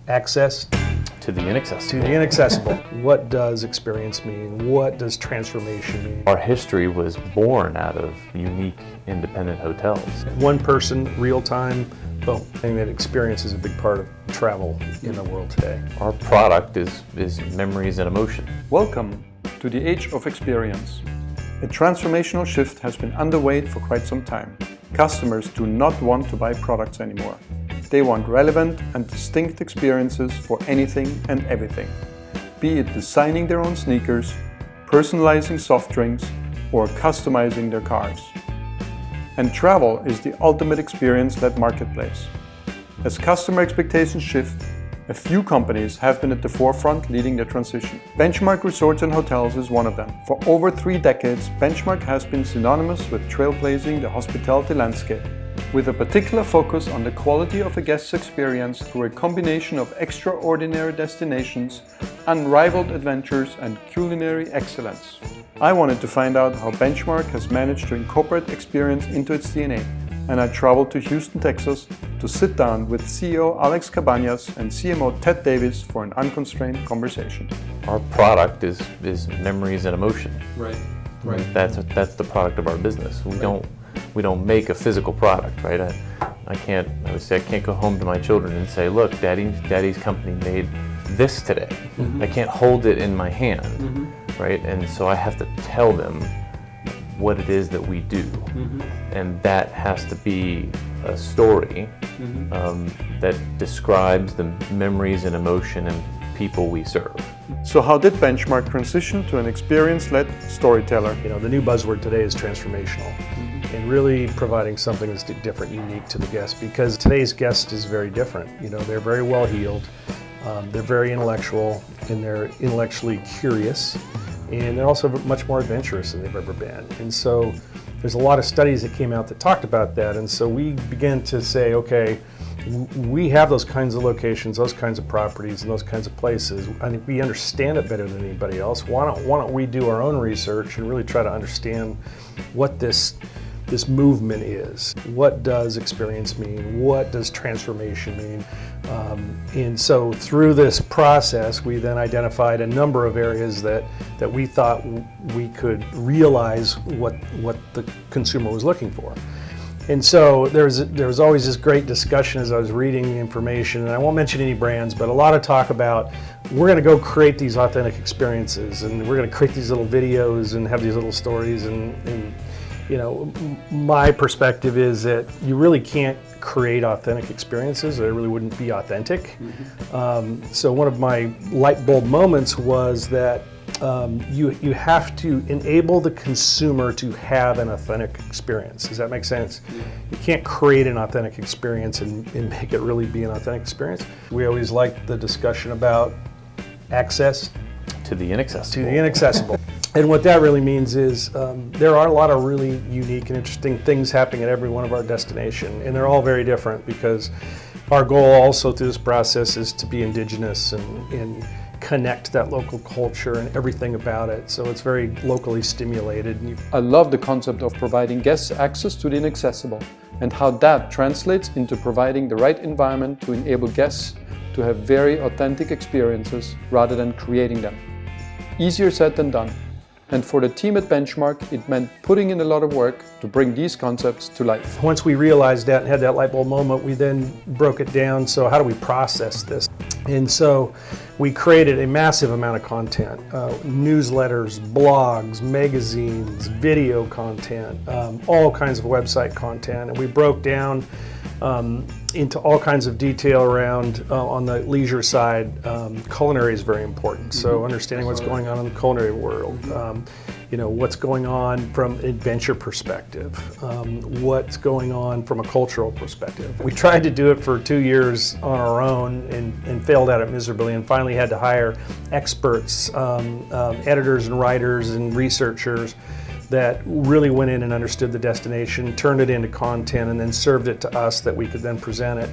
Access to the inaccessible. to the inaccessible. What does experience mean? What does transformation mean? Our history was born out of unique independent hotels. One person, real time, boom. I think that experience is a big part of travel in the world today. Our product is memories and emotion. Welcome to the age of experience. A transformational shift has been underway for quite some time. Customers do not want to buy products anymore. They want relevant and distinct experiences for anything and everything. Be it designing their own sneakers, personalizing soft drinks, or customizing their cars. And travel is the ultimate experience-led marketplace. As customer expectations shift, a few companies have been at the forefront leading the transition. Benchmark Resorts and Hotels is one of them. For over 3 decades, Benchmark has been synonymous with trailblazing the hospitality landscape, with a particular focus on the quality of a guest's experience through a combination of extraordinary destinations, unrivaled adventures, and culinary excellence. I wanted to find out how Benchmark has managed to incorporate experience into its DNA, and I traveled to Houston, Texas to sit down with CEO Alex Cabañas and CMO Ted Davis for an unconstrained conversation. Our product is memories and emotion. Right. That's the product of our business. We don't make a physical product, right? I would say I can't go home to my children and say, look, Daddy's company made this today. I can't hold it in my hand, right? And so I have to tell them what it is that we do. And that has to be a story that describes the memories and emotion and people we serve. So how did Benchmark transition to an experience-led storyteller? You know, the new buzzword today is transformational. And really providing something that's different, unique to the guest, because today's guest is very different. You know, they're very well heeled, they're very intellectual, and they're intellectually curious, and they're also much more adventurous than they've ever been. And so there's a lot of studies that came out that talked about that, and so we began to say, okay, we have those kinds of locations, those kinds of properties, and those kinds of places. I think we understand it better than anybody else. Why don't we do our own research and really try to understand what this movement is? What does experience mean? What does transformation mean? And so through this process, we then identified a number of areas that we thought we could realize what the consumer was looking for. And so there was always this great discussion as I was reading the information, and I won't mention any brands, but a lot of talk about we're going to go create these authentic experiences, and we're going to create these little videos and have these little stories, and you know, my perspective is that you really can't create authentic experiences, or they really wouldn't be authentic. So one of my light bulb moments was that you have to enable the consumer to have an authentic experience. Does that make sense? You can't create an authentic experience and make it really be an authentic experience. We always like the discussion about access To the inaccessible. to the inaccessible. And what that really means is there are a lot of really unique and interesting things happening at every one of our destinations, and they're all very different because our goal also through this process is to be indigenous and connect that local culture and everything about it. So it's very locally stimulated. I love the concept of providing guests access to the inaccessible and how that translates into providing the right environment to enable guests to have very authentic experiences rather than creating them. Easier said than done. And for the team at Benchmark, it meant putting in a lot of work to bring these concepts to life. Once we realized that and had that light bulb moment, we then broke it down. So how do we process this? And so we created a massive amount of content, newsletters, blogs, magazines, video content, all kinds of website content. And we broke down into all kinds of detail around, on the leisure side, culinary is very important. So understanding what's going on in the culinary world, you know, what's going on from an adventure perspective, what's going on from a cultural perspective. We tried to do it for 2 years on our own and failed at it miserably, and finally had to hire experts, editors and writers and researchers that really went in and understood the destination, turned it into content, and then served it to us that we could then present it,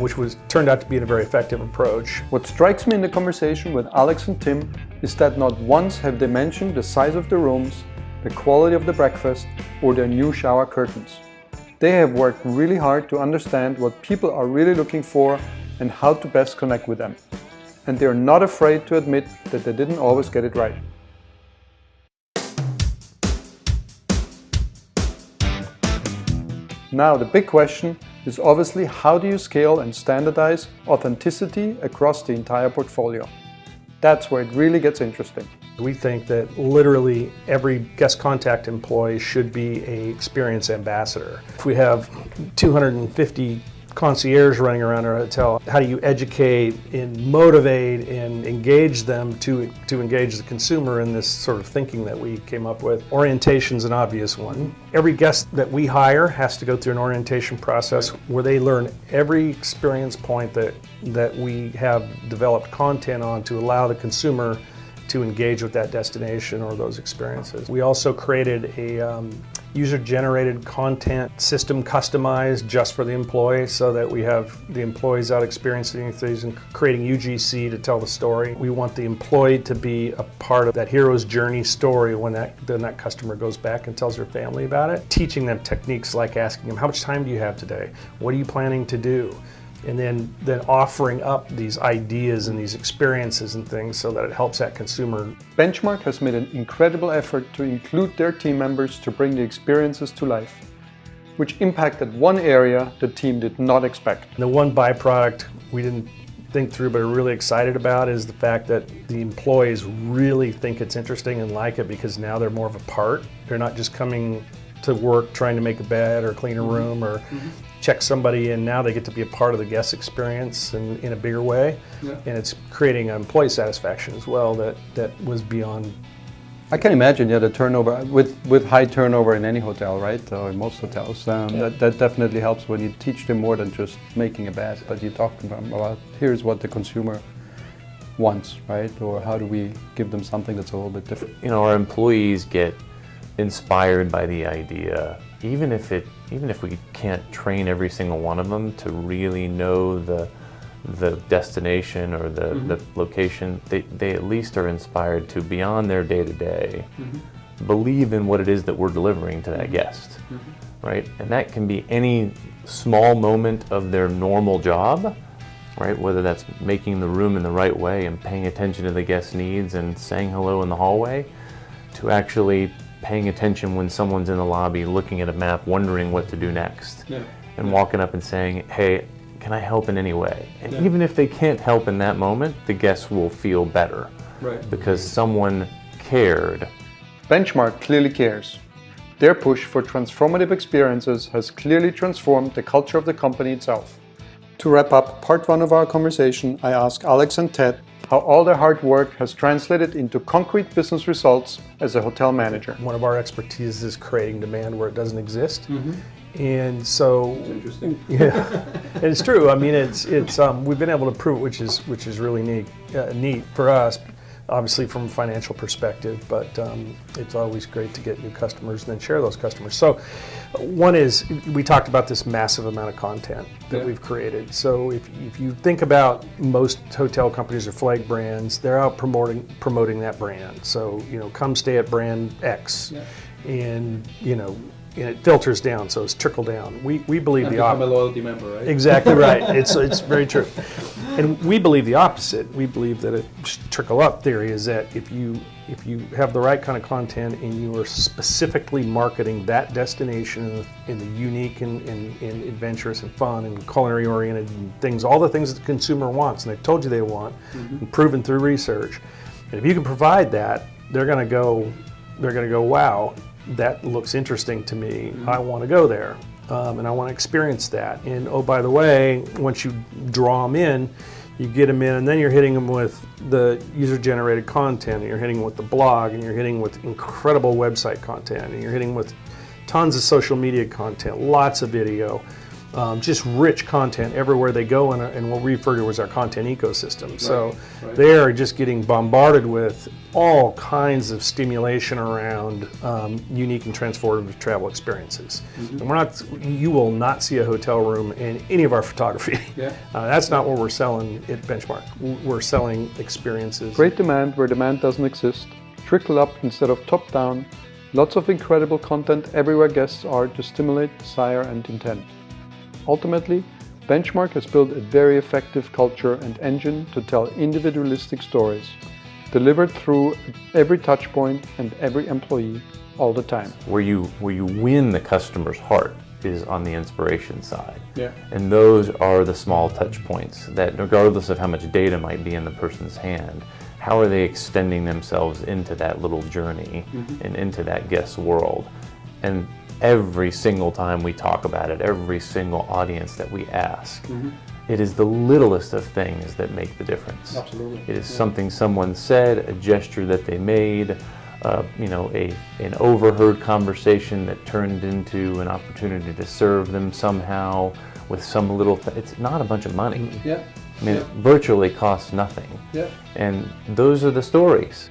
which turned out to be a very effective approach. What strikes me in the conversation with Alex and Tim is that not once have they mentioned the size of the rooms, the quality of the breakfast, or their new shower curtains. They have worked really hard to understand what people are really looking for and how to best connect with them. And they're not afraid to admit that they didn't always get it right. Now, the big question is obviously, how do you scale and standardize authenticity across the entire portfolio? That's where it really gets interesting. We think that literally every guest contact employee should be an experience ambassador. If we have 250 concierge running around our hotel, how do you educate and motivate and engage them to engage the consumer in this sort of thinking that we came up with? Orientation's an obvious one. Every guest that we hire has to go through an orientation process where they learn every experience point that we have developed content on to allow the consumer to engage with that destination or those experiences. We also created a user-generated content system customized just for the employee, so that we have the employees out experiencing things and creating UGC to tell the story. We want the employee to be a part of that hero's journey story when that customer goes back and tells their family about it. Teaching them techniques like asking them, how much time do you have today? What are you planning to do? And then offering up these ideas and these experiences and things so that it helps that consumer. Benchmark has made an incredible effort to include their team members to bring the experiences to life, which impacted one area the team did not expect. The one byproduct we didn't think through but are really excited about is the fact that the employees really think it's interesting and like it, because now they're more of a part. They're not just coming to work trying to make a bed or clean a room or check somebody in. Now they get to be a part of the guest experience in a bigger way. And it's creating employee satisfaction as well that was beyond. I can imagine, the turnover, with high turnover in any hotel, right, or in most hotels, that definitely helps when you teach them more than just making a bed, but you talk to them about, here's what the consumer wants, right, or how do we give them something that's a little bit different. Our employees get inspired by the idea, even if we can't train every single one of them to really know the destination or the location, they at least are inspired to, beyond their day-to-day, believe in what it is that we're delivering to that guest, right? And that can be any small moment of their normal job, right? Whether that's making the room in the right way and paying attention to the guest's needs and saying hello in the hallway, to actually paying attention when someone's in the lobby looking at a map wondering what to do next, and walking up and saying, hey, can I help in any way? And even if they can't help in that moment, the guests will feel better, because someone cared. Benchmark clearly cares. Their push for transformative experiences has clearly transformed the culture of the company itself. To wrap up part one of our conversation, I ask Alex and Ted how all their hard work has translated into concrete business results as a hotel manager. One of our expertise is creating demand where it doesn't exist. And so, yeah, and it's true. I mean, it's we've been able to prove it, which is really neat for us, obviously from a financial perspective. But it's always great to get new customers and then share those customers. So, one is, we talked about this massive amount of content that we've created. So if you think about most hotel companies or flag brands, they're out promoting that brand. So come stay at brand X, and and it filters down, so it's trickle down. We believe the opposite. Become a loyalty member, right? Exactly right. It's very true. And we believe the opposite. We believe that a trickle up theory is that if you have the right kind of content and you are specifically marketing that destination in the unique and adventurous and fun and culinary oriented and things, all the things that the consumer wants and they've told you they want, and proven through research. And if you can provide that, they're going to go, wow, that looks interesting to me. I want to go there, and I want to experience that. And oh, by the way, once you draw them in, you get them in, and then you're hitting them with the user-generated content, and you're hitting them with the blog, and you're hitting with incredible website content, and you're hitting with tons of social media content, lots of video, just rich content everywhere they go, and what we refer to as our content ecosystem. So they are just getting bombarded with all kinds of stimulation around unique and transformative travel experiences. And you will not see a hotel room in any of our photography. That's not what we're selling at Benchmark. We're selling experiences. Great demand where demand doesn't exist. Trickle up instead of top down. Lots of incredible content everywhere guests are to stimulate desire and intent. Ultimately, Benchmark has built a very effective culture and engine to tell individualistic stories, delivered through every touch point and every employee all the time. Where you win the customer's heart is on the inspiration side. Yeah. And those are the small touch points that, regardless of how much data might be in the person's hand, how are they extending themselves into that little journey and into that guest world? And every single time we talk about it, every single audience that we ask, it is the littlest of things that make the difference. Absolutely. It is something someone said, a gesture that they made, an overheard conversation that turned into an opportunity to serve them somehow with some little it's not a bunch of money. Yeah. I mean, it virtually costs nothing. Yeah. And those are the stories.